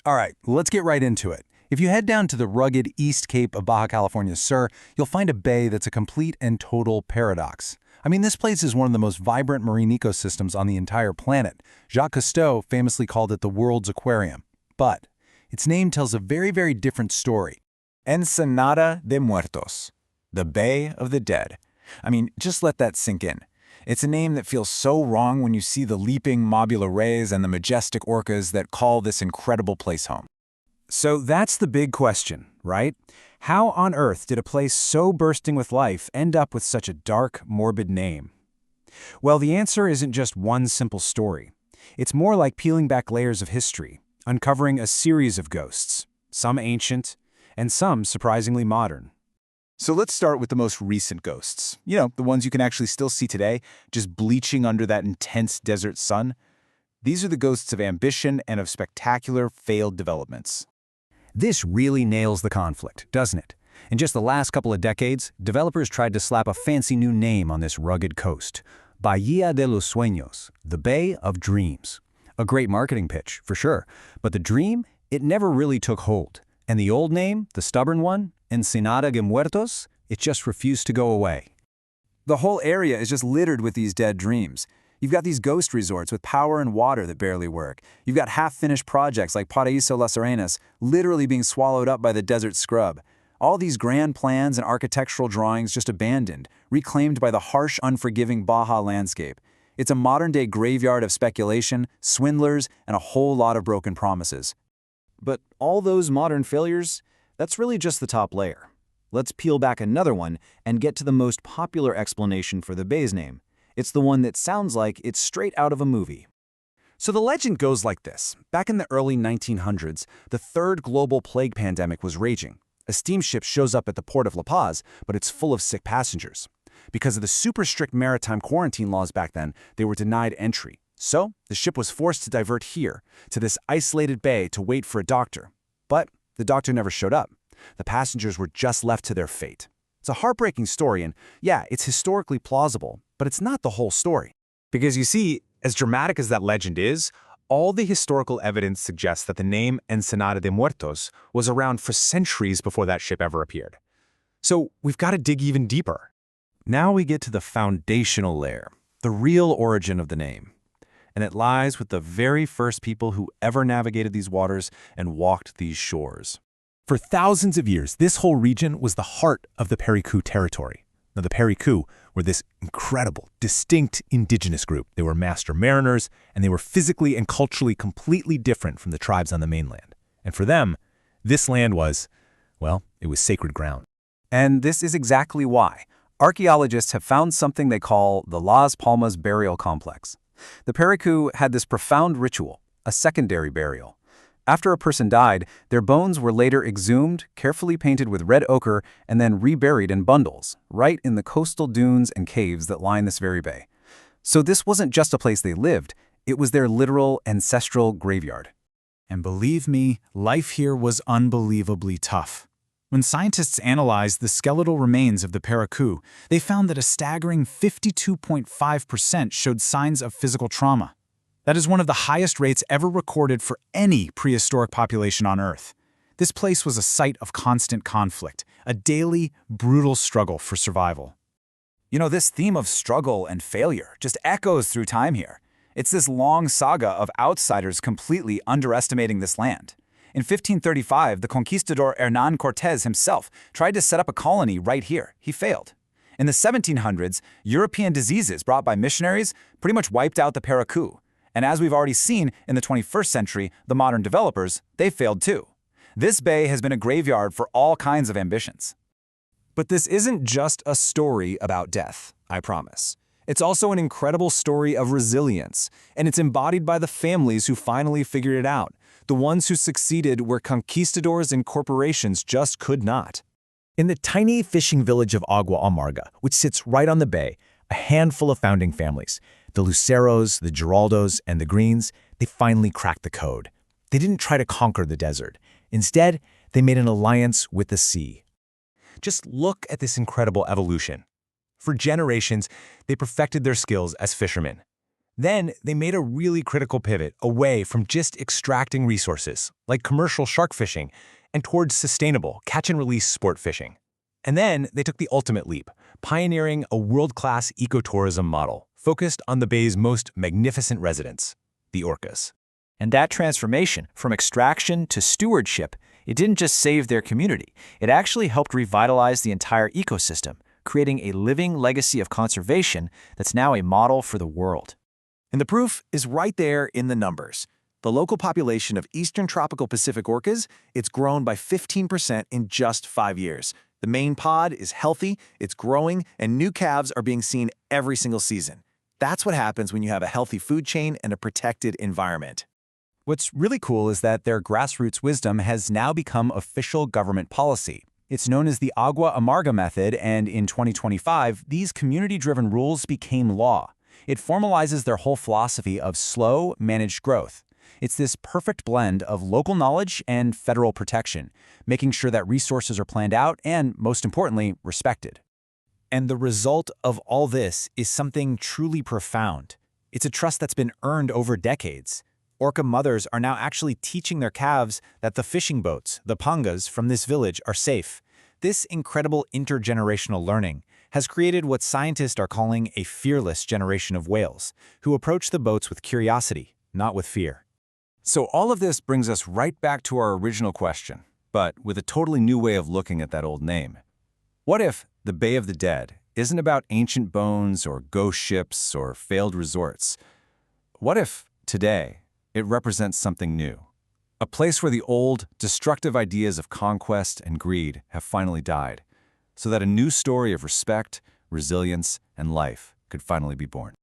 All right, let's get right into it. If you head down to the rugged East Cape of Baja California Sur, you'll find a bay that's a complete and total paradox. I mean, this place is one of the most vibrant marine ecosystems on the entire planet. Jacques Cousteau famously called it the world's aquarium. But its name tells a very, very different story. Ensenada de Muertos, the Bay of the Dead. I mean, just let that sink in. It's a name that feels so wrong when you see the leaping mobula rays and the majestic orcas that call this incredible place home. So that's the big question, right? How on earth did a place so bursting with life end up with such a dark, morbid name? Well, the answer isn't just one simple story. It's more like peeling back layers of history, uncovering a series of ghosts, some ancient, and some surprisingly modern. So let's start with the most recent ghosts. You know, the ones you can actually still see today, just bleaching under that intense desert sun. These are the ghosts of ambition and of spectacular failed developments. This really nails the conflict, doesn't it? In just the last couple of decades, developers tried to slap a fancy new name on this rugged coast. Bahía de los Sueños, the Bay of Dreams. A great marketing pitch, for sure. But the dream, it never really took hold. And the old name, the stubborn one, Ensenada de Muertos, it just refused to go away. The whole area is just littered with these dead dreams. You've got these ghost resorts with power and water that barely work. You've got half-finished projects like Paraíso Las Arenas literally being swallowed up by the desert scrub. All these grand plans and architectural drawings just abandoned, reclaimed by the harsh, unforgiving Baja landscape. It's a modern-day graveyard of speculation, swindlers, and a whole lot of broken promises. But all those modern failures, that's really just the top layer. Let's peel back another one and get to the most popular explanation for the bay's name. It's the one that sounds like it's straight out of a movie. So the legend goes like this. Back in the early 1900s, the third global plague pandemic was raging. A steamship shows up at the port of La Paz, but it's full of sick passengers. Because of the super strict maritime quarantine laws back then, they were denied entry. So the ship was forced to divert here, to this isolated bay to wait for a doctor. But the doctor never showed up. The passengers were just left to their fate. It's a heartbreaking story, and yeah, it's historically plausible, but it's not the whole story. Because you see, as dramatic as that legend is, all the historical evidence suggests that the name Ensenada de Muertos was around for centuries before that ship ever appeared. So we've got to dig even deeper. Now we get to the foundational layer, the real origin of the name. And it lies with the very first people who ever navigated these waters and walked these shores. For thousands of years, this whole region was the heart of the Periku territory. Now, the Periku were this incredible, distinct indigenous group. They were master mariners, and they were physically and culturally completely different from the tribes on the mainland. And for them, this land was, well, it was sacred ground. And this is exactly why. Archaeologists have found something they call the Las Palmas burial complex. The Periku had this profound ritual, a secondary burial. After a person died, their bones were later exhumed, carefully painted with red ochre, and then reburied in bundles, right in the coastal dunes and caves that line this very bay. So this wasn't just a place they lived, it was their literal ancestral graveyard. And believe me, life here was unbelievably tough. When scientists analyzed the skeletal remains of the Periku, they found that a staggering 52.5% showed signs of physical trauma. That is one of the highest rates ever recorded for any prehistoric population on Earth. This place was a site of constant conflict, a daily, brutal struggle for survival. You know, this theme of struggle and failure just echoes through time here. It's this long saga of outsiders completely underestimating this land. In 1535, the conquistador Hernán Cortés himself tried to set up a colony right here. He failed. In the 1700s, European diseases brought by missionaries pretty much wiped out the Periku. And as we've already seen in the 21st century, the modern developers, they failed too. This bay has been a graveyard for all kinds of ambitions. But this isn't just a story about death, I promise. It's also an incredible story of resilience, and it's embodied by the families who finally figured it out, the ones who succeeded where conquistadors and corporations just could not. In the tiny fishing village of Agua Amarga, which sits right on the bay, a handful of founding families, the Luceros, the Giraldos, and the Greens, they finally cracked the code. They didn't try to conquer the desert. Instead, they made an alliance with the sea. Just look at this incredible evolution. For generations, they perfected their skills as fishermen. Then they made a really critical pivot away from just extracting resources, like commercial shark fishing, and towards sustainable catch-and-release sport fishing. And then they took the ultimate leap, pioneering a world-class ecotourism model focused on the bay's most magnificent residents, the orcas. And that transformation from extraction to stewardship, it didn't just save their community, it actually helped revitalize the entire ecosystem, creating a living legacy of conservation that's now a model for the world. And the proof is right there in the numbers. The local population of eastern tropical Pacific orcas, it's grown by 15% in just 5 years. The main pod is healthy, it's growing, and new calves are being seen every single season. That's what happens when you have a healthy food chain and a protected environment. What's really cool is that their grassroots wisdom has now become official government policy. It's known as the Agua Amarga method, and in 2025, these community-driven rules became law. It formalizes their whole philosophy of slow, managed growth. It's this perfect blend of local knowledge and federal protection, making sure that resources are planned out and, most importantly, respected. And the result of all this is something truly profound. It's a trust that's been earned over decades. Orca mothers are now actually teaching their calves that the fishing boats, the pangas, from this village are safe. This incredible intergenerational learning has created what scientists are calling a fearless generation of whales, who approach the boats with curiosity, not with fear. So all of this brings us right back to our original question, but with a totally new way of looking at that old name. What if the Bay of the Dead isn't about ancient bones or ghost ships or failed resorts? What if, today, it represents something new? A place where the old, destructive ideas of conquest and greed have finally died, so that a new story of respect, resilience, and life could finally be born.